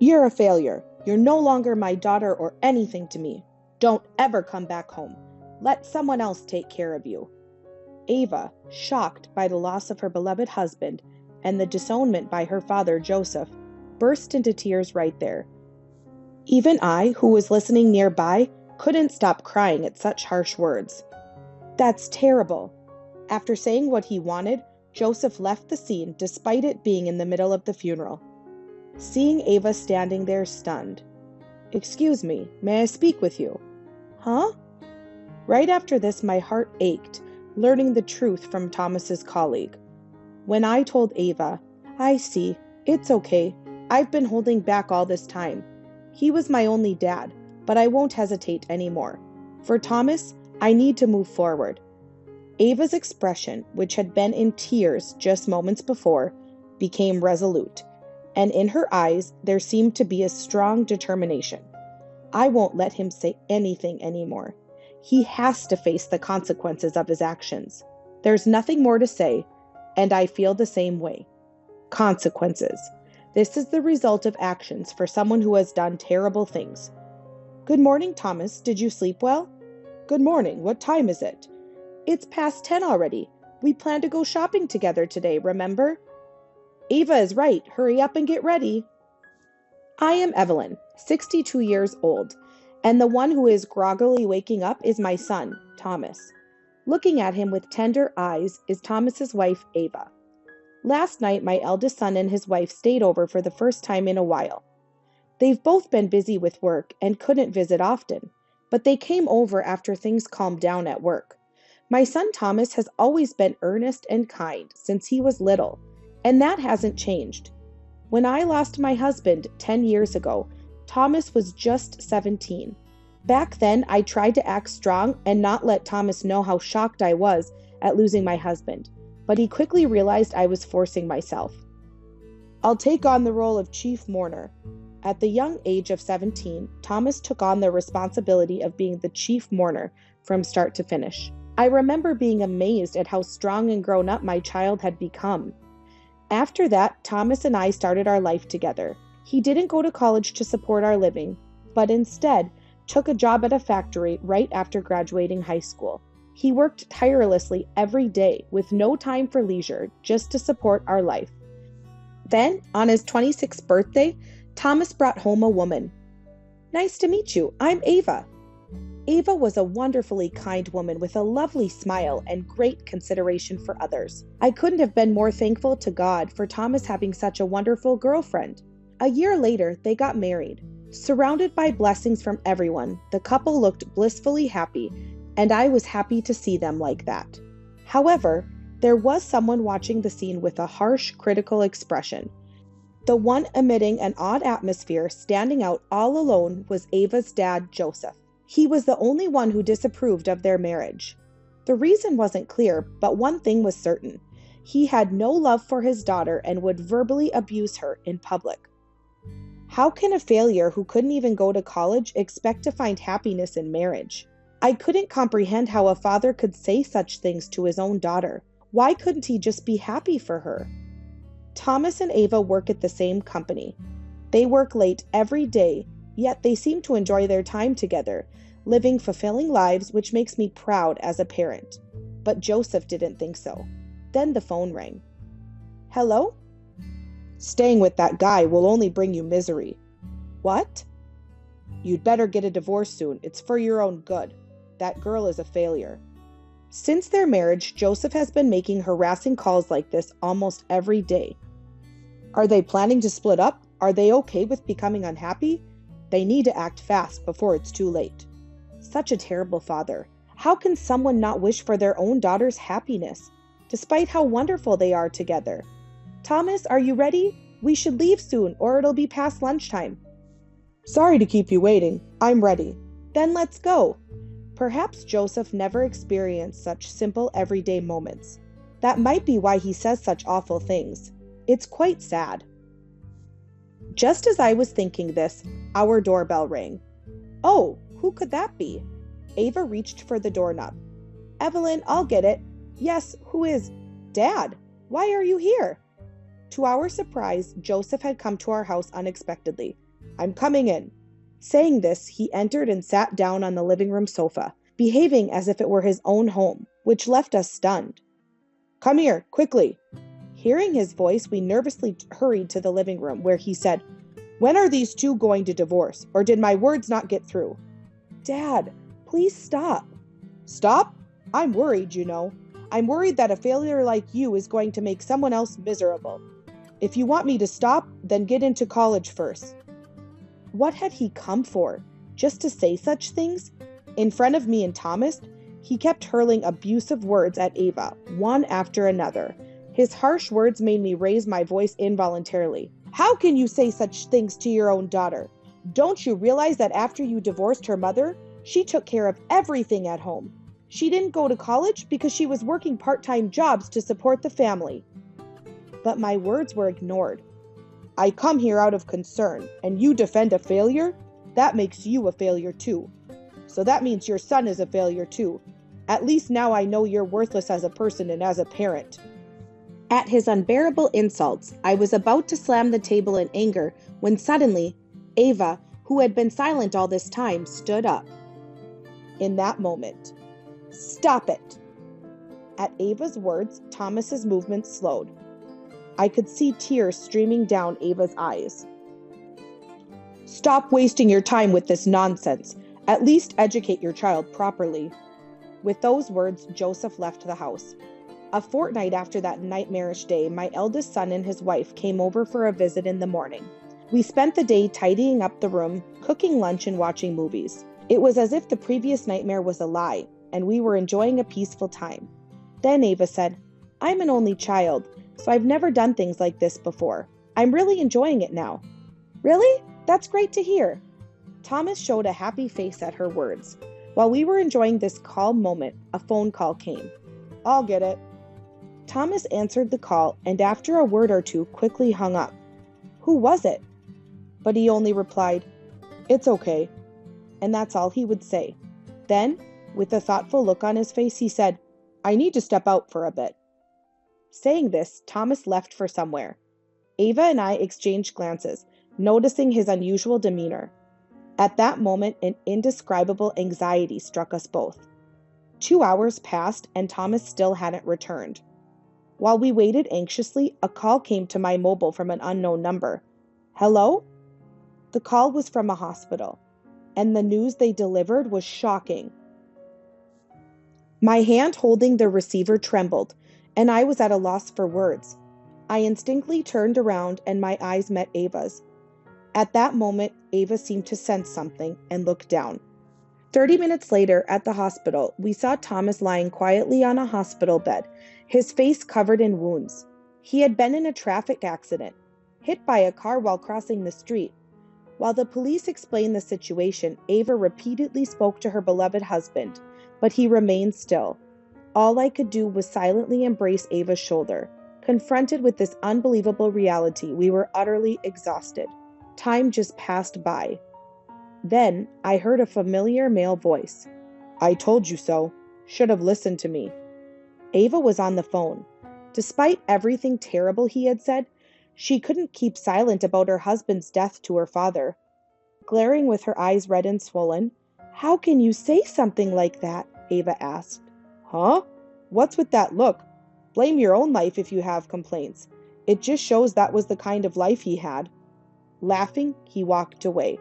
You're a failure. You're no longer my daughter or anything to me. Don't ever come back home. Let someone else take care of you. Ava, shocked by the loss of her beloved husband and the disownment by her father, Joseph, burst into tears right there. Even I, who was listening nearby, couldn't stop crying at such harsh words. That's terrible. After saying what he wanted, Joseph left the scene despite it being in the middle of the funeral. Seeing Ava standing there stunned. Excuse me, may I speak with you? Huh? Right after this, my heart ached, learning the truth from Thomas's colleague. When I told Ava, I see, it's okay, I've been holding back all this time. He was my only dad, but I won't hesitate anymore. For Thomas, I need to move forward. Ava's expression, which had been in tears just moments before, became resolute, and in her eyes there seemed to be a strong determination. I won't let him say anything anymore. He has to face the consequences of his actions. There's nothing more to say, and I feel the same way. Consequences. This is the result of actions for someone who has done terrible things. Good morning, Thomas. Did you sleep well? Good morning. What time is it? It's past 10 already. We plan to go shopping together today, remember? Ava is right. Hurry up and get ready. I am Evelyn, 62 years old, and the one who is groggily waking up is my son, Thomas. Looking at him with tender eyes is Thomas's wife, Ava. Last night, my eldest son and his wife stayed over for the first time in a while. They've both been busy with work and couldn't visit often, but they came over after things calmed down at work. My son Thomas has always been earnest and kind since he was little, and that hasn't changed. When I lost my husband 10 years ago, Thomas was just 17. Back then, I tried to act strong and not let Thomas know how shocked I was at losing my husband, but he quickly realized I was forcing myself. I'll take on the role of chief mourner. At the young age of 17, Thomas took on the responsibility of being the chief mourner from start to finish. I remember being amazed at how strong and grown up my child had become. After that, Thomas and I started our life together. He didn't go to college to support our living, but instead took a job at a factory right after graduating high school. He worked tirelessly every day with no time for leisure just to support our life. Then, on his 26th birthday, Thomas brought home a woman. Nice to meet you. I'm Ava. Ava was a wonderfully kind woman with a lovely smile and great consideration for others. I couldn't have been more thankful to God for Thomas having such a wonderful girlfriend. A year later, they got married. Surrounded by blessings from everyone, the couple looked blissfully happy, and I was happy to see them like that. However, there was someone watching the scene with a harsh, critical expression. The one emitting an odd atmosphere, standing out all alone, was Ava's dad, Joseph. He was the only one who disapproved of their marriage. The reason wasn't clear, but one thing was certain. He had no love for his daughter and would verbally abuse her in public. How can a failure who couldn't even go to college expect to find happiness in marriage? I couldn't comprehend how a father could say such things to his own daughter. Why couldn't he just be happy for her? Thomas and Ava work at the same company. They work late every day, yet they seem to enjoy their time together, living fulfilling lives, which makes me proud as a parent. But Joseph didn't think so. Then the phone rang. Hello? Staying with that guy will only bring you misery. What? You'd better get a divorce soon. It's for your own good. That girl is a failure. Since their marriage, Joseph has been making harassing calls like this almost every day. Are they planning to split up? Are they okay with becoming unhappy? They need to act fast before it's too late. Such a terrible father. How can someone not wish for their own daughter's happiness, despite how wonderful they are together? Thomas, are you ready? We should leave soon, or it'll be past lunchtime. Sorry to keep you waiting. I'm ready. Then let's go. Perhaps Joseph never experienced such simple everyday moments. That might be why he says such awful things. It's quite sad. Just as I was thinking this, our doorbell rang. Oh, who could that be? Ava reached for the doorknob. Evelyn, I'll get it. Yes, who is? Dad, why are you here? To our surprise, Joseph had come to our house unexpectedly. I'm coming in." Saying this, he entered and sat down on the living room sofa, behaving as if it were his own home, which left us stunned. "Come here, quickly." Hearing his voice, we nervously hurried to the living room, where he said, "When are these two going to divorce, or did my words not get through?" "Dad, please stop." "Stop? I'm worried, you know. I'm worried that a failure like you is going to make someone else miserable. If you want me to stop, then get into college first." What had he come for? Just to say such things? In front of me and Thomas, he kept hurling abusive words at Ava, one after another. His harsh words made me raise my voice involuntarily. "How can you say such things to your own daughter? Don't you realize that after you divorced her mother, she took care of everything at home? She didn't go to college because she was working part-time jobs to support the family." But my words were ignored. "I come here out of concern, and you defend a failure? That makes you a failure too. So that means your son is a failure too. At least now I know you're worthless as a person and as a parent." At his unbearable insults, I was about to slam the table in anger when suddenly, Ava, who had been silent all this time, stood up. In that moment, "Stop it!" At Ava's words, Thomas's movements slowed. I could see tears streaming down Ava's eyes. "Stop wasting your time with this nonsense. At least educate your child properly." With those words, Joseph left the house. A fortnight after that nightmarish day, my eldest son and his wife came over for a visit in the morning. We spent the day tidying up the room, cooking lunch, and watching movies. It was as if the previous nightmare was a lie, and we were enjoying a peaceful time. Then Ava said, "I'm an only child, so I've never done things like this before. I'm really enjoying it now." "Really? That's great to hear." Thomas showed a happy face at her words. While we were enjoying this calm moment, a phone call came. "I'll get it." Thomas answered the call and after a word or two quickly hung up. Who was it? But he only replied, "It's okay." And that's all he would say. Then, with a thoughtful look on his face, he said, "I need to step out for a bit." Saying this, Thomas left for somewhere. Ava and I exchanged glances, noticing his unusual demeanor. At that moment, an indescribable anxiety struck us both. 2 hours passed and Thomas still hadn't returned. While we waited anxiously, a call came to my mobile from an unknown number. "Hello?" The call was from a hospital, and the news they delivered was shocking. My hand holding the receiver trembled, and I was at a loss for words. I instinctively turned around and my eyes met Ava's. At that moment, Ava seemed to sense something and looked down. 30 minutes later, at the hospital, we saw Thomas lying quietly on a hospital bed, his face covered in wounds. He had been in a traffic accident, hit by a car while crossing the street. While the police explained the situation, Ava repeatedly spoke to her beloved husband, but he remained still. All I could do was silently embrace Ava's shoulder. Confronted with this unbelievable reality, we were utterly exhausted. Time just passed by. Then I heard a familiar male voice. "I told you so. Should have listened to me." Ava was on the phone. Despite everything terrible he had said, she couldn't keep silent about her husband's death to her father. Glaring with her eyes red and swollen, "How can you say something like that?" Ava asked. "Huh? What's with that look? Blame your own life if you have complaints. It just shows that was the kind of life he had." Laughing, he walked away.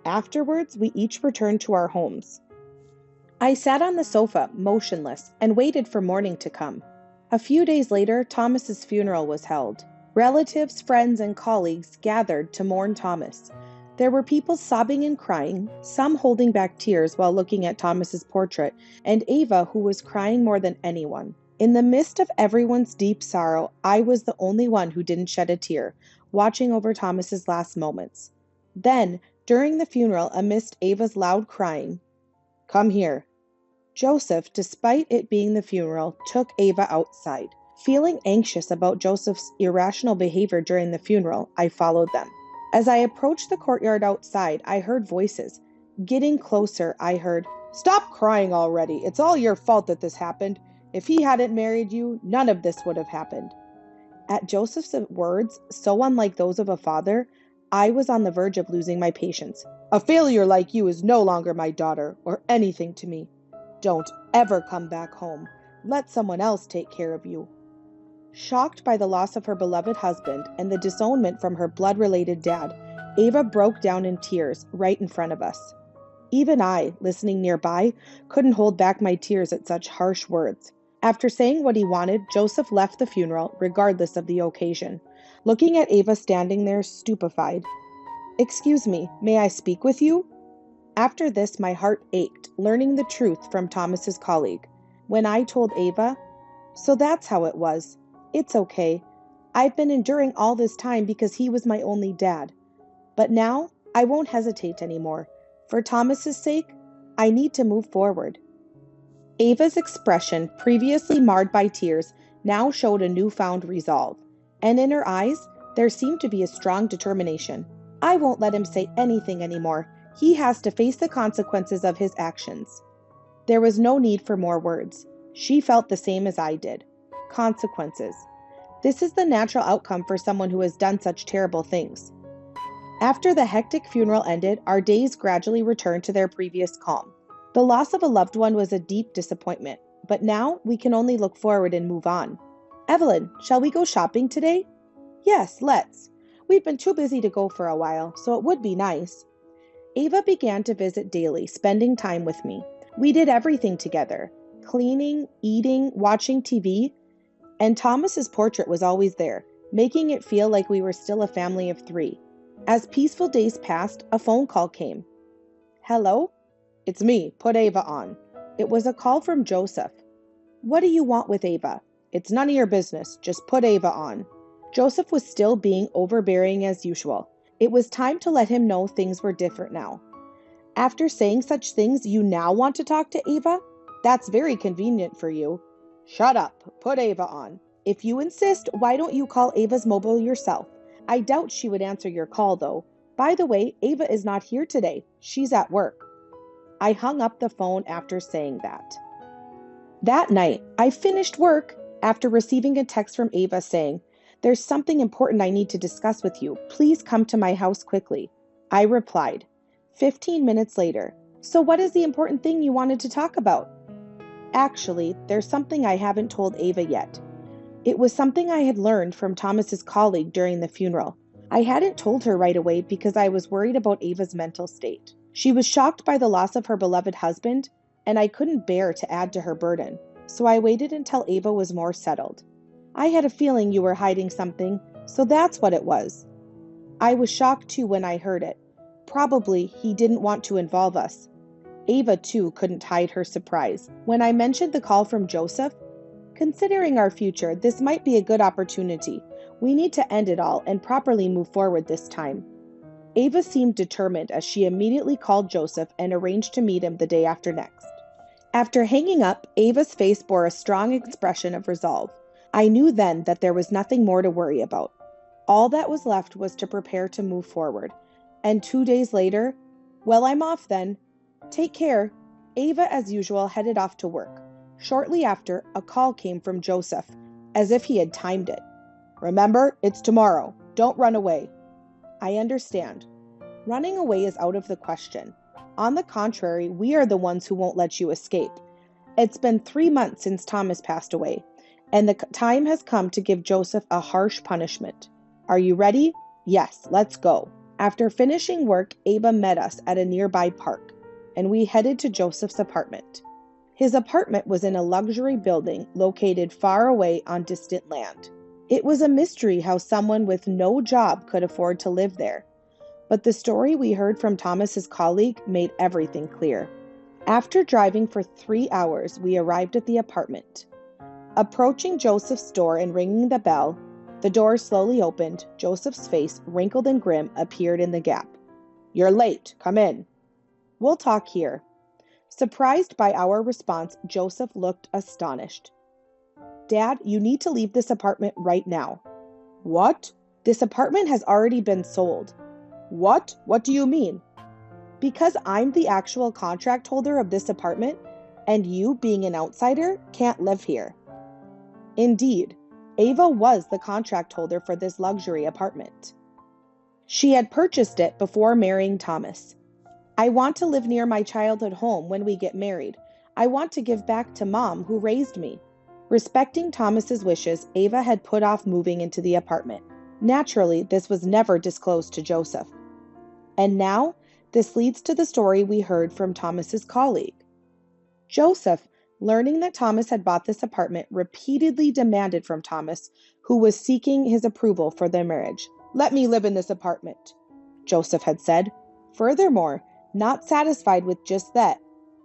Afterwards, we each returned to our homes. I sat on the sofa, motionless, and waited for morning to come. A few days later, Thomas's funeral was held. Relatives, friends, and colleagues gathered to mourn Thomas. There were people sobbing and crying, some holding back tears while looking at Thomas's portrait, and Ava, who was crying more than anyone. In the midst of everyone's deep sorrow, I was the only one who didn't shed a tear, watching over Thomas's last moments. Then, during the funeral, amidst Ava's loud crying, "Come here." Joseph, despite it being the funeral, took Ava outside. Feeling anxious about Joseph's irrational behavior during the funeral, I followed them. As I approached the courtyard outside, I heard voices. Getting closer, I heard, "Stop crying already. It's all your fault that this happened. If he hadn't married you, none of this would have happened." At Joseph's words, so unlike those of a father, I was on the verge of losing my patience. A failure like you is no longer my daughter or anything to me. Don't ever come back home. Let someone else take care of you. Shocked by the loss of her beloved husband and the disownment from her blood-related dad, Ava broke down in tears right in front of us. Even I, listening nearby, couldn't hold back my tears at such harsh words. After saying what he wanted, Joseph left the funeral, regardless of the occasion, looking at Ava standing there stupefied. "Excuse me, may I speak with you?" After this, my heart ached, learning the truth from Thomas's colleague. When I told Ava, "So that's how it was. It's okay. I've been enduring all this time because he was my only dad. But now, I won't hesitate anymore. For Thomas's sake, I need to move forward." Ava's expression, previously marred by tears, now showed a newfound resolve, and in her eyes, there seemed to be a strong determination. "I won't let him say anything anymore. He has to face the consequences of his actions." There was no need for more words. She felt the same as I did. Consequences. This is the natural outcome for someone who has done such terrible things. After the hectic funeral ended, our days gradually returned to their previous calm. The loss of a loved one was a deep disappointment, but now we can only look forward and move on. "Evelyn, shall we go shopping today?" "Yes, let's. We've been too busy to go for a while, so it would be nice." Ava began to visit daily, spending time with me. We did everything together: cleaning, eating, watching TV, and Thomas's portrait was always there, making it feel like we were still a family of 3. As peaceful days passed, a phone call came. "Hello?" "It's me. Put Ava on." It was a call from Joseph. "What do you want with Ava?" "It's none of your business. Just put Ava on." Joseph was still being overbearing as usual. It was time to let him know things were different now. "After saying such things, you now want to talk to Ava? That's very convenient for you." "Shut up. Put Ava on." "If you insist, why don't you call Ava's mobile yourself? I doubt she would answer your call, though. By the way, Ava is not here today. She's at work." I hung up the phone after saying that. That night, I finished work after receiving a text from Ava saying, "There's something important I need to discuss with you. Please come to my house quickly." I replied, 15 minutes later, "So what is the important thing you wanted to talk about?" "Actually, there's something I haven't told Ava yet." It was something I had learned from Thomas's colleague during the funeral. I hadn't told her right away because I was worried about Ava's mental state. She was shocked by the loss of her beloved husband, and I couldn't bear to add to her burden, so I waited until Ava was more settled. "I had a feeling you were hiding something, so that's what it was." I was shocked too when I heard it. Probably he didn't want to involve us. Ava too couldn't hide her surprise. When I mentioned the call from Joseph, "Considering our future, this might be a good opportunity. We need to end it all and properly move forward this time." Ava seemed determined as she immediately called Joseph and arranged to meet him the day after next. After hanging up, Ava's face bore a strong expression of resolve. I knew then that there was nothing more to worry about. All that was left was to prepare to move forward. And 2 days later, "Well, I'm off then. Take care." Ava, as usual, headed off to work. Shortly after, a call came from Joseph, as if he had timed it. "Remember, it's tomorrow. Don't run away." I understand. Running away is out of the question. On the contrary, we are the ones who won't let you escape. It's been 3 months since Thomas passed away, and the time has come to give Joseph a harsh punishment. Are you ready? Yes, let's go. After finishing work, Ava met us at a nearby park, and we headed to Joseph's apartment. His apartment was in a luxury building located far away on distant land. It was a mystery how someone with no job could afford to live there. But the story we heard from Thomas's colleague made everything clear. After driving for 3 hours, we arrived at the apartment. Approaching Joseph's door and ringing the bell, the door slowly opened. Joseph's face, wrinkled and grim, appeared in the gap. "You're late. Come in." "We'll talk here." Surprised by our response, Joseph looked astonished. "Dad, you need to leave this apartment right now." "What?" "This apartment has already been sold." "What? What do you mean?" "Because I'm the actual contract holder of this apartment, and you, being an outsider, can't live here." Indeed, Ava was the contract holder for this luxury apartment. She had purchased it before marrying Thomas. I want to live near my childhood home when we get married. I want to give back to Mom, who raised me. Respecting Thomas's wishes, Ava had put off moving into the apartment. Naturally, this was never disclosed to Joseph. And now, this leads to the story we heard from Thomas's colleague. Joseph, learning that Thomas had bought this apartment, repeatedly demanded from Thomas, who was seeking his approval for their marriage. "Let me live in this apartment," Joseph had said. Furthermore, not satisfied with just that,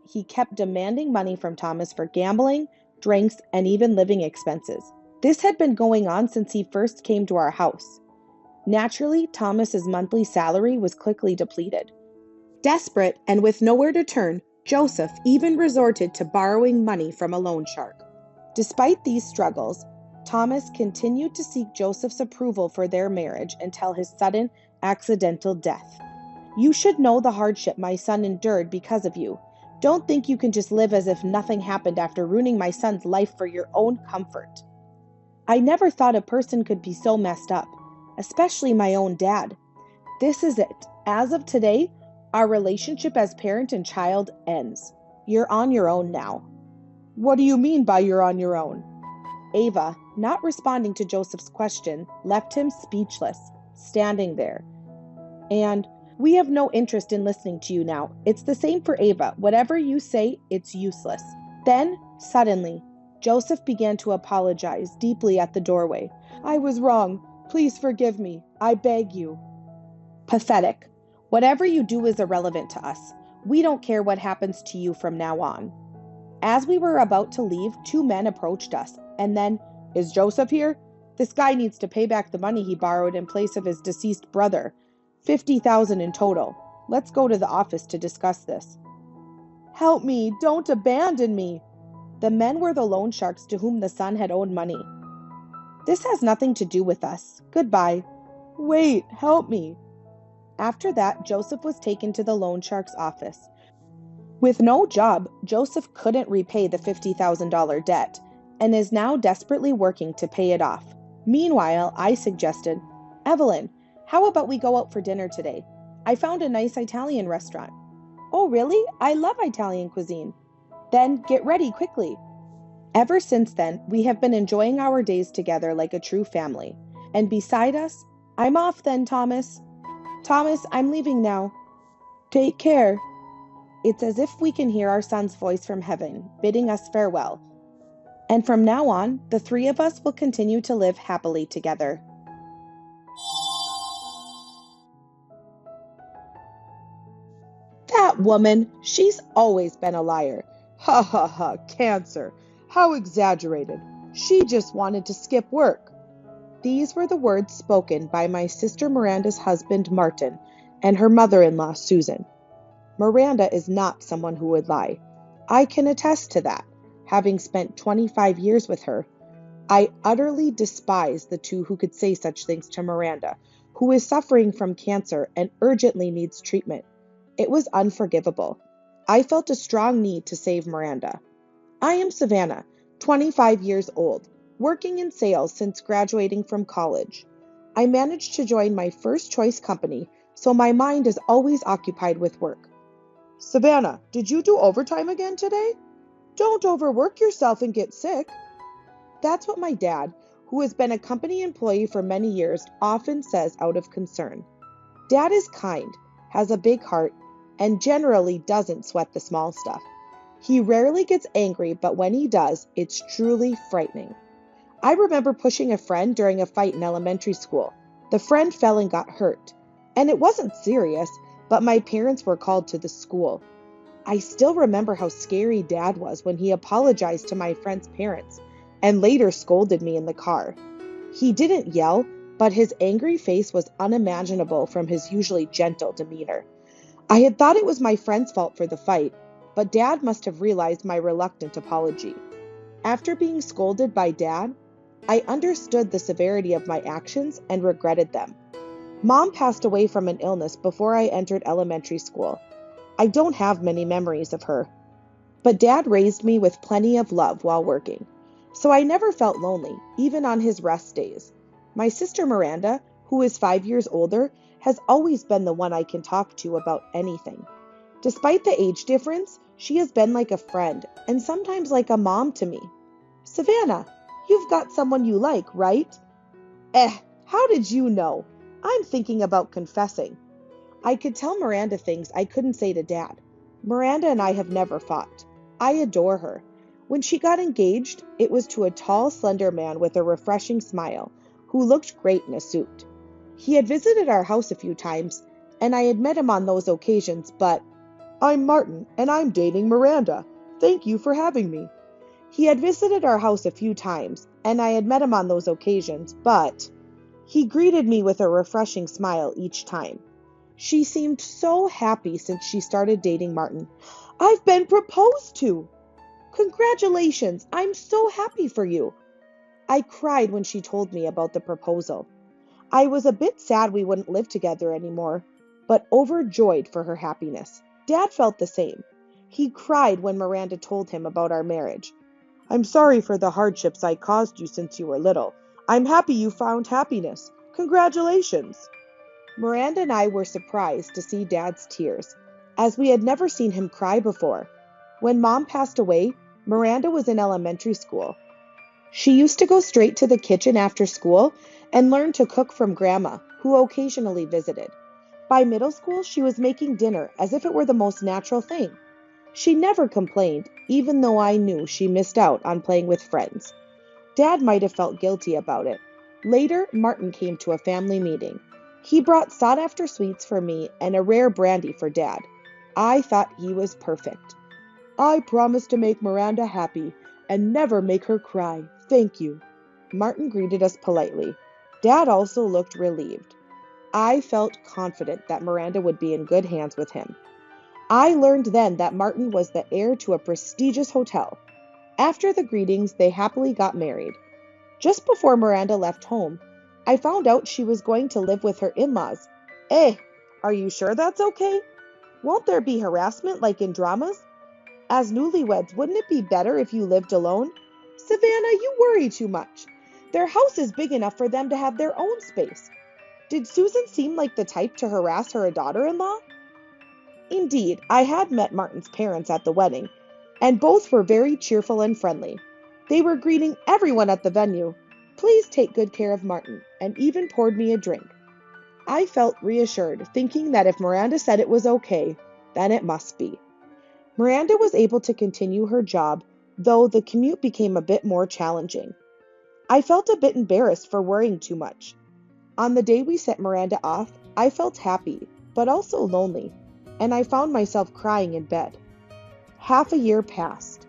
he kept demanding money from Thomas for gambling, drinks, and even living expenses. This had been going on since he first came to our house. Naturally, Thomas's monthly salary was quickly depleted. Desperate and with nowhere to turn, Joseph even resorted to borrowing money from a loan shark. Despite these struggles, Thomas continued to seek Joseph's approval for their marriage until his sudden, accidental death. "You should know the hardship my son endured because of you. Don't think you can just live as if nothing happened after ruining my son's life for your own comfort. I never thought a person could be so messed up, especially my own dad. This is it. As of today, our relationship as parent and child ends. You're on your own now." "What do you mean by you're on your own?" Ava, not responding to Joseph's question, left him speechless, standing there. "And we have no interest in listening to you now. It's the same for Ava. Whatever you say, it's useless." Then, suddenly, Joseph began to apologize deeply at the doorway. "I was wrong. Please forgive me. I beg you." Pathetic. Whatever you do is irrelevant to us. We don't care what happens to you from now on. As we were about to leave, two men approached us, and then, "Is Joseph here? This guy needs to pay back the money he borrowed in place of his deceased brother. 50,000 in total. Let's go to the office to discuss this." "Help me! Don't abandon me!" The men were the loan sharks to whom the son had owed money. "This has nothing to do with us. Goodbye." "Wait, help me." After that, Joseph was taken to the loan shark's office. With no job, Joseph couldn't repay the $50,000 debt and is now desperately working to pay it off. Meanwhile, I suggested, "Evelyn, how about we go out for dinner today? I found a nice Italian restaurant." "Oh, really? I love Italian cuisine." "Then get ready quickly." Ever since then, we have been enjoying our days together like a true family. And beside us, "I'm off then, Thomas." "Thomas, I'm leaving now." "Take care." It's as if we can hear our son's voice from heaven, bidding us farewell. And from now on, the three of us will continue to live happily together. "That woman, she's always been a liar. Ha ha ha, cancer. How exaggerated. She just wanted to skip work." These were the words spoken by my sister Miranda's husband, Martin, and her mother-in-law, Susan. Miranda is not someone who would lie. I can attest to that, having spent 25 years with her. I utterly despise the two who could say such things to Miranda, who is suffering from cancer and urgently needs treatment. It was unforgivable. I felt a strong need to save Miranda. I am Savannah, 25 years old, working in sales since graduating from college. I managed to join my first choice company, so my mind is always occupied with work. "Savannah, did you do overtime again today? Don't overwork yourself and get sick." That's what my dad, who has been a company employee for many years, often says out of concern. Dad is kind, has a big heart, and generally doesn't sweat the small stuff. He rarely gets angry, but when he does, it's truly frightening. I remember pushing a friend during a fight in elementary school. The friend fell and got hurt. And it wasn't serious, but my parents were called to the school. I still remember how scary Dad was when he apologized to my friend's parents and later scolded me in the car. He didn't yell, but his angry face was unimaginable from his usually gentle demeanor. I had thought it was my friend's fault for the fight, but Dad must have realized my reluctant apology. After being scolded by Dad, I understood the severity of my actions and regretted them. Mom passed away from an illness before I entered elementary school. I don't have many memories of her. But Dad raised me with plenty of love while working, so I never felt lonely, even on his rest days. My sister Miranda, who is 5 years older, has always been the one I can talk to about anything. Despite the age difference, she has been like a friend and sometimes like a mom to me. Savannah, you've got someone you like, right? How did you know? I'm thinking about confessing. I could tell Miranda things I couldn't say to Dad. Miranda and I have never fought. I adore her. When she got engaged, it was to a tall, slender man with a refreshing smile, who looked great in a suit. He had visited our house a few times, and I had met him on those occasions, but I'm Martin, and I'm dating Miranda. Thank you for having me. He had visited our house a few times, and I had met him on those occasions, but he greeted me with a refreshing smile each time. She seemed so happy since she started dating Martin. I've been proposed to! Congratulations! I'm so happy for you! I cried when she told me about the proposal. I was a bit sad we wouldn't live together anymore, but overjoyed for her happiness. Dad felt the same. He cried when Miranda told him about our marriage. I'm sorry for the hardships I caused you since you were little. I'm happy you found happiness. Congratulations! Miranda and I were surprised to see Dad's tears, as we had never seen him cry before. When Mom passed away, Miranda was in elementary school. She used to go straight to the kitchen after school and learn to cook from Grandma, who occasionally visited. By middle school, she was making dinner as if it were the most natural thing. She never complained, even though I knew she missed out on playing with friends. Dad might have felt guilty about it. Later, Martin came to a family meeting. He brought sought-after sweets for me and a rare brandy for Dad. I thought he was perfect. I promise to make Miranda happy and never make her cry. Thank you. Martin greeted us politely. Dad also looked relieved. I felt confident that Miranda would be in good hands with him. I learned then that Martin was the heir to a prestigious hotel. After the greetings, they happily got married. Just before Miranda left home, I found out she was going to live with her in-laws. Are you sure that's okay? Won't there be harassment like in dramas? As newlyweds, wouldn't it be better if you lived alone? Savannah, you worry too much. Their house is big enough for them to have their own space. Did Susan seem like the type to harass her daughter-in-law? Indeed, I had met Martin's parents at the wedding, and both were very cheerful and friendly. They were greeting everyone at the venue. Please take good care of Martin, and even poured me a drink. I felt reassured, thinking that if Miranda said it was okay, then it must be. Miranda was able to continue her job, though the commute became a bit more challenging. I felt a bit embarrassed for worrying too much. On the day we sent Miranda off, I felt happy, but also lonely, and I found myself crying in bed. Half a year passed.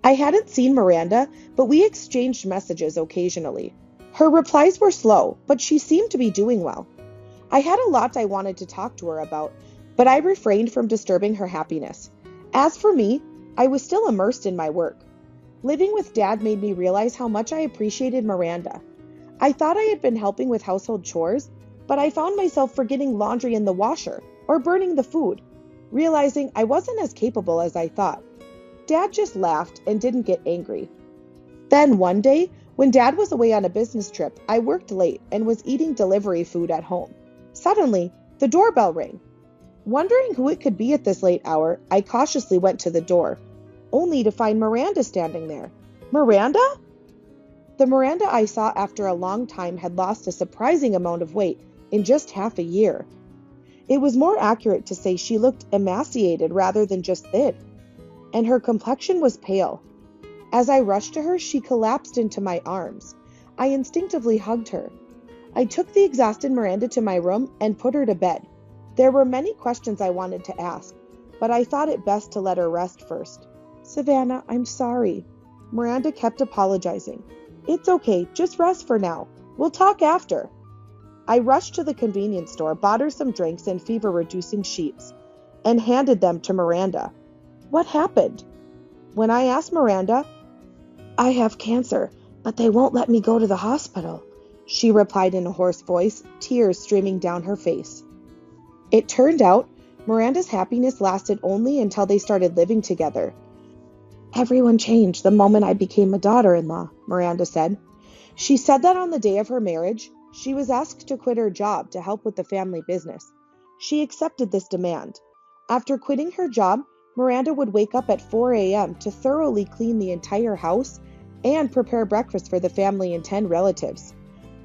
I hadn't seen Miranda, but we exchanged messages occasionally. Her replies were slow, but she seemed to be doing well. I had a lot I wanted to talk to her about, but I refrained from disturbing her happiness. As for me, I was still immersed in my work. Living with Dad made me realize how much I appreciated Miranda. I thought I had been helping with household chores, but I found myself forgetting laundry in the washer or burning the food, realizing I wasn't as capable as I thought. Dad just laughed and didn't get angry. Then one day, when Dad was away on a business trip, I worked late and was eating delivery food at home. Suddenly, the doorbell rang. Wondering who it could be at this late hour, I cautiously went to the door, only to find Miranda standing there. Miranda? The Miranda I saw after a long time had lost a surprising amount of weight in just half a year. It was more accurate to say she looked emaciated rather than just thin, and her complexion was pale. As I rushed to her, she collapsed into my arms. I instinctively hugged her. I took the exhausted Miranda to my room and put her to bed. There were many questions I wanted to ask, but I thought it best to let her rest first. Savannah, I'm sorry. Miranda kept apologizing. It's okay, just rest for now. We'll talk after. I rushed to the convenience store, bought her some drinks and fever-reducing sheets, and handed them to Miranda. What happened? When I asked Miranda, I have cancer, but they won't let me go to the hospital, she replied in a hoarse voice, tears streaming down her face. It turned out Miranda's happiness lasted only until they started living together. Everyone changed the moment I became a daughter-in-law, Miranda said. She said that on the day of her marriage, She was asked to quit her job to help with the family business. She accepted this demand. After quitting her job, Miranda would wake up at 4 a.m. to thoroughly clean the entire house and prepare breakfast for the family and 10 relatives.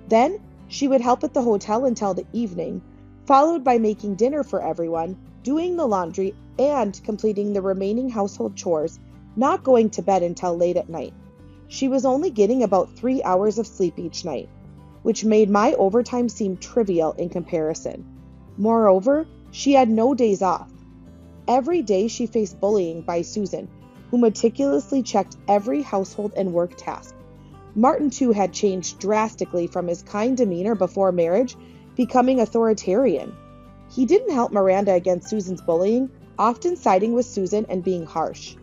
Then, she would help at the hotel until the evening, followed by making dinner for everyone, doing the laundry, and completing the remaining household chores, not going to bed until late at night. She was only getting about 3 hours of sleep each night, which made my overtime seem trivial in comparison. Moreover, she had no days off. Every day she faced bullying by Susan, who meticulously checked every household and work task. Martin, too, had changed drastically from his kind demeanor before marriage, becoming authoritarian. He didn't help Miranda against Susan's bullying, often siding with Susan and being harsh.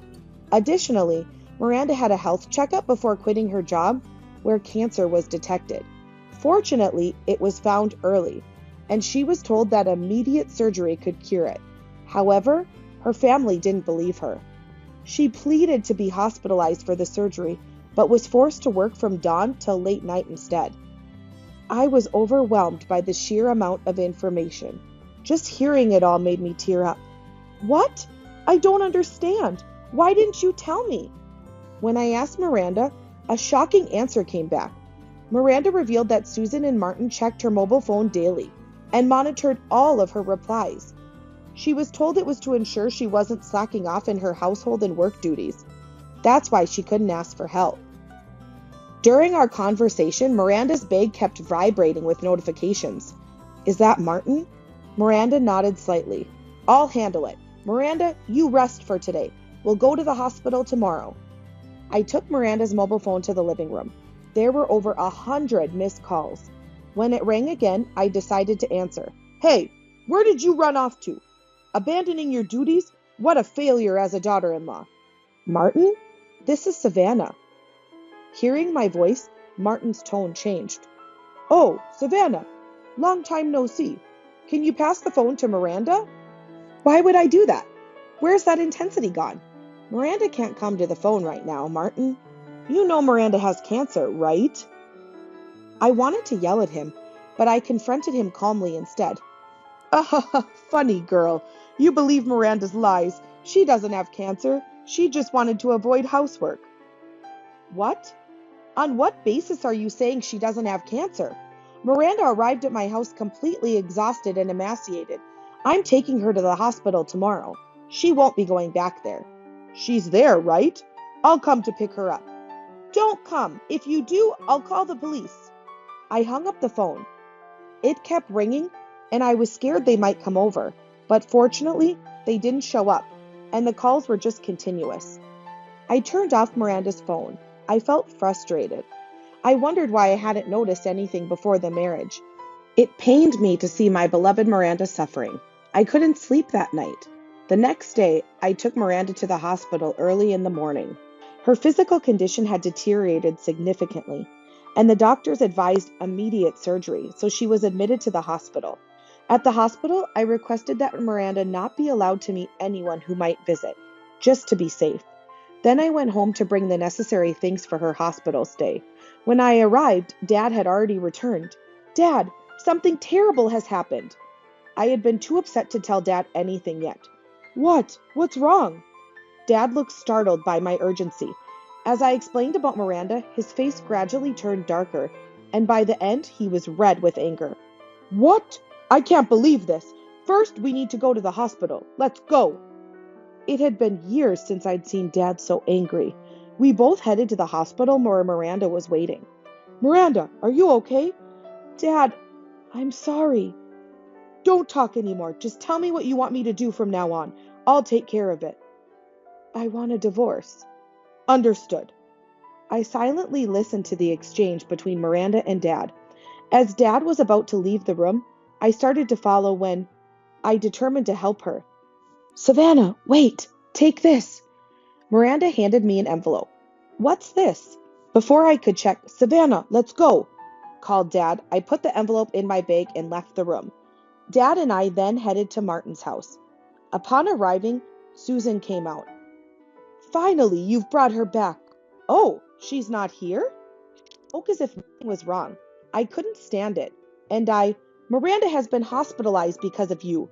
Additionally, Miranda had a health checkup before quitting her job, where cancer was detected. Fortunately, it was found early, and she was told that immediate surgery could cure it. However, her family didn't believe her. She pleaded to be hospitalized for the surgery, but was forced to work from dawn till late night instead. I was overwhelmed by the sheer amount of information. Just hearing it all made me tear up. What? I don't understand. Why didn't you tell me? When I asked Miranda, a shocking answer came back. Miranda revealed that Susan and Martin checked her mobile phone daily and monitored all of her replies. She was told it was to ensure she wasn't slacking off in her household and work duties. That's why she couldn't ask for help. During our conversation, Miranda's bag kept vibrating with notifications. Is that Martin? Miranda nodded slightly. I'll handle it. Miranda, you rest for today. We'll go to the hospital tomorrow. I took Miranda's mobile phone to the living room. There were over 100 missed calls. When it rang again, I decided to answer. Hey, where did you run off to? Abandoning your duties? What a failure as a daughter-in-law. Martin? This is Savannah. Hearing my voice, Martin's tone changed. Oh, Savannah, long time no see. Can you pass the phone to Miranda? Why would I do that? Where's that intensity gone? Miranda can't come to the phone right now, Martin. You know Miranda has cancer, right? I wanted to yell at him, but I confronted him calmly instead. Funny girl. You believe Miranda's lies. She doesn't have cancer. She just wanted to avoid housework. What? On what basis are you saying she doesn't have cancer? Miranda arrived at my house completely exhausted and emaciated. I'm taking her to the hospital tomorrow. She won't be going back there. She's there, right? I'll come to pick her up. Don't come. If you do, I'll call the police. I hung up the phone. It kept ringing, and I was scared they might come over. But fortunately, they didn't show up, and the calls were just continuous. I turned off Miranda's phone. I felt frustrated. I wondered why I hadn't noticed anything before the marriage. It pained me to see my beloved Miranda suffering. I couldn't sleep that night. The next day, I took Miranda to the hospital early in the morning. Her physical condition had deteriorated significantly, and the doctors advised immediate surgery, so she was admitted to the hospital. At the hospital, I requested that Miranda not be allowed to meet anyone who might visit, just to be safe. Then I went home to bring the necessary things for her hospital stay. When I arrived, Dad had already returned. Dad, something terrible has happened. I had been too upset to tell Dad anything yet. What? What's wrong? Dad looked startled by my urgency. As I explained about Miranda, his face gradually turned darker, and by the end, he was red with anger. What? I can't believe this. First, we need to go to the hospital. Let's go. It had been years since I'd seen Dad so angry. We both headed to the hospital where Miranda was waiting. Miranda, are you okay? Dad, I'm sorry. Don't talk anymore. Just tell me what you want me to do from now on. I'll take care of it. I want a divorce. Understood. I silently listened to the exchange between Miranda and Dad. As Dad was about to leave the room, I started to follow when I determined to help her. Savannah, wait, take this. Miranda handed me an envelope. What's this? Before I could check, Savannah, let's go, called Dad. I put the envelope in my bag and left the room. Dad and I then headed to Martin's house. Upon arriving, Susan came out. Finally, you've brought her back. Oh, she's not here? She spoke as if nothing was wrong. I couldn't stand it, and Miranda has been hospitalized because of you,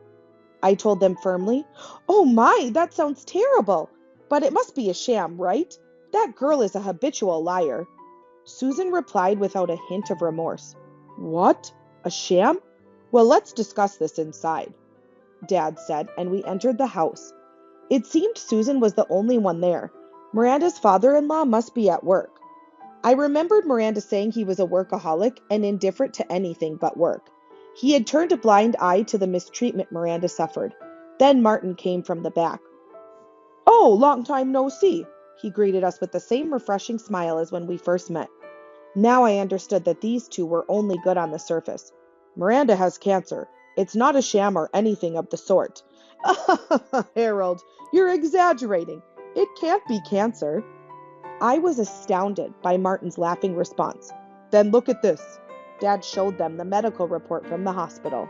I told them firmly. Oh my, that sounds terrible. But it must be a sham, right? That girl is a habitual liar. Susan replied without a hint of remorse. What? A sham? Well, let's discuss this inside, Dad said, and we entered the house. It seemed Susan was the only one there. Miranda's father-in-law must be at work. I remembered Miranda saying he was a workaholic and indifferent to anything but work. He had turned a blind eye to the mistreatment Miranda suffered. Then Martin came from the back. Oh, long time no see. He greeted us with the same refreshing smile as when we first met. Now I understood that these two were only good on the surface. Miranda has cancer. It's not a sham or anything of the sort. Harold, you're exaggerating. It can't be cancer. I was astounded by Martin's laughing response. Then look at this. Dad showed them the medical report from the hospital.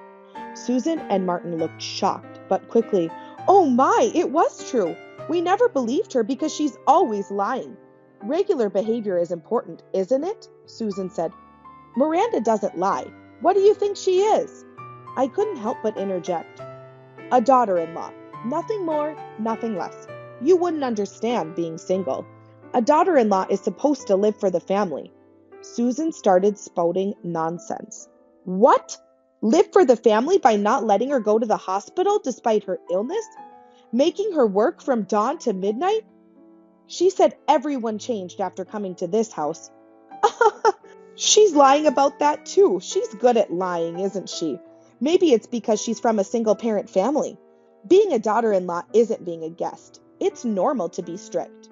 Susan and Martin looked shocked, but quickly, oh my, it was true. We never believed her because she's always lying. Regular behavior is important, isn't it? Susan said. Miranda doesn't lie. What do you think she is? I couldn't help but interject. A daughter-in-law. Nothing more, nothing less. You wouldn't understand being single. A daughter-in-law is supposed to live for the family. Susan started spouting nonsense. What? Live for the family by not letting her go to the hospital despite her illness? Making her work from dawn to midnight? She said everyone changed after coming to this house. She's lying about that too. She's good at lying, isn't she? Maybe it's because she's from a single-parent family. Being a daughter-in-law isn't being a guest. It's normal to be strict.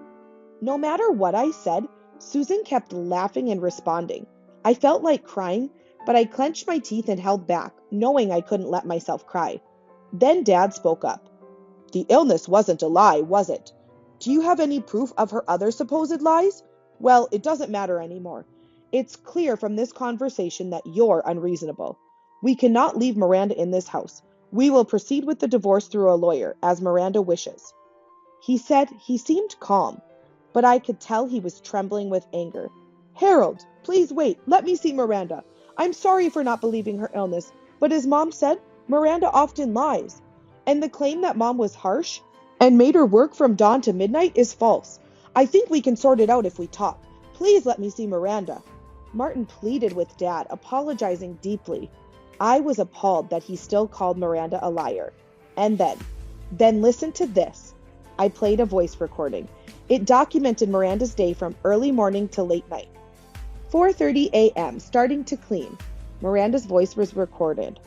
No matter what I said, Susan kept laughing and responding. I felt like crying, but I clenched my teeth and held back, knowing I couldn't let myself cry. Then Dad spoke up. The illness wasn't a lie, was it? Do you have any proof of her other supposed lies? Well, it doesn't matter anymore. It's clear from this conversation that you're unreasonable. We cannot leave Miranda in this house. We will proceed with the divorce through a lawyer, as Miranda wishes. He said he seemed calm, but I could tell he was trembling with anger. Harold, please wait. Let me see Miranda. I'm sorry for not believing her illness, but as Mom said, Miranda often lies. And the claim that Mom was harsh and made her work from dawn to midnight is false. I think we can sort it out if we talk. Please let me see Miranda. Martin pleaded with Dad, apologizing deeply. I was appalled that he still called Miranda a liar. And then listen to this. I played a voice recording. It documented Miranda's day from early morning to late night. 4:30 a.m., starting to clean. Miranda's voice was recorded.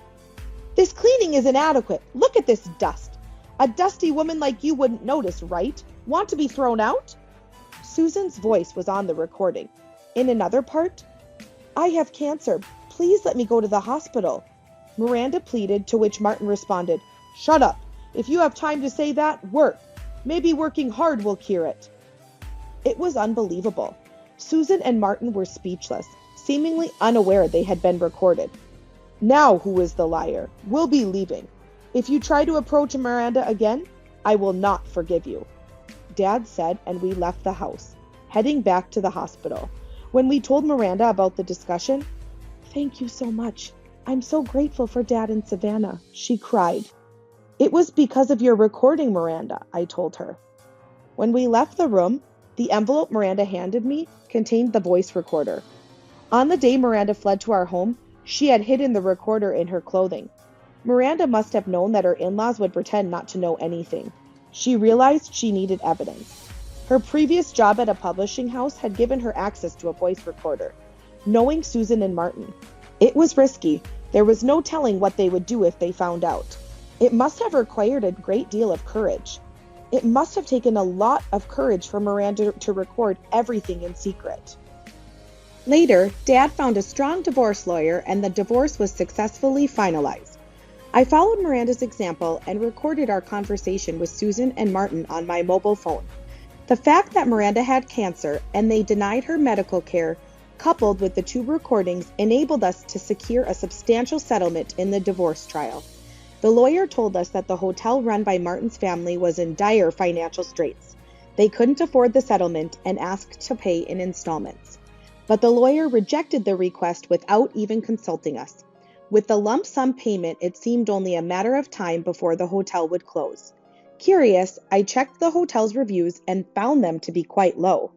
This cleaning is inadequate. Look at this dust. A dusty woman like you wouldn't notice, right? Want to be thrown out? Susan's voice was on the recording. In another part, I have cancer. Please let me go to the hospital. Miranda pleaded, to which Martin responded, Shut up. If you have time to say that, work. Maybe working hard will cure it. It was unbelievable. Susan and Martin were speechless, seemingly unaware they had been recorded. Now who is the liar? We'll be leaving. If you try to approach Miranda again, I will not forgive you. Dad said, and we left the house, heading back to the hospital. When we told Miranda about the discussion, Thank you so much. I'm so grateful for Dad and Savannah, she cried. It was because of your recording, Miranda, I told her. When we left the room, the envelope Miranda handed me contained the voice recorder. On the day Miranda fled to our home, she had hidden the recorder in her clothing. Miranda must have known that her in-laws would pretend not to know anything. She realized she needed evidence. Her previous job at a publishing house had given her access to a voice recorder. Knowing Susan and Martin, it was risky. There was no telling what they would do if they found out. It must have required a great deal of courage. It must have taken a lot of courage for Miranda to record everything in secret. Later, Dad found a strong divorce lawyer and the divorce was successfully finalized. I followed Miranda's example and recorded our conversation with Susan and Martin on my mobile phone. The fact that Miranda had cancer and they denied her medical care, coupled with the two recordings, enabled us to secure a substantial settlement in the divorce trial. The lawyer told us that the hotel run by Martin's family was in dire financial straits. They couldn't afford the settlement and asked to pay in installments. but the lawyer rejected the request without even consulting us. With the lump sum payment, it seemed only a matter of time before the hotel would close. Curious, I checked the hotel's reviews and found them to be quite low.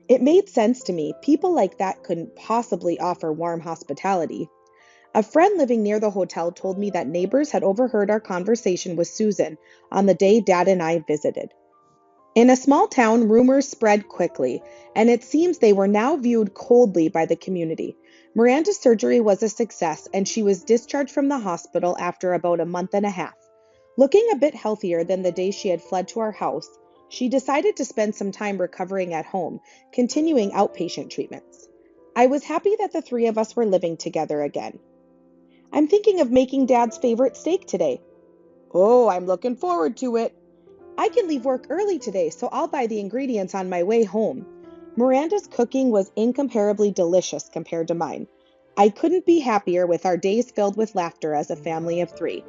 It made sense to me. People like that couldn't possibly offer warm hospitality. A friend living near the hotel told me that neighbors had overheard our conversation with Susan on the day Dad and I visited. In a small town, rumors spread quickly, and it seems they were now viewed coldly by the community. Miranda's surgery was a success, and she was discharged from the hospital after about a month and a half. Looking a bit healthier than the day she had fled to our house, she decided to spend some time recovering at home, continuing outpatient treatments. I was happy that the three of us were living together again. I'm thinking of making Dad's favorite steak today. Oh, I'm looking forward to it. I can leave work early today, so I'll buy the ingredients on my way home. Miranda's cooking was incomparably delicious compared to mine. I couldn't be happier with our days filled with laughter as a family of three.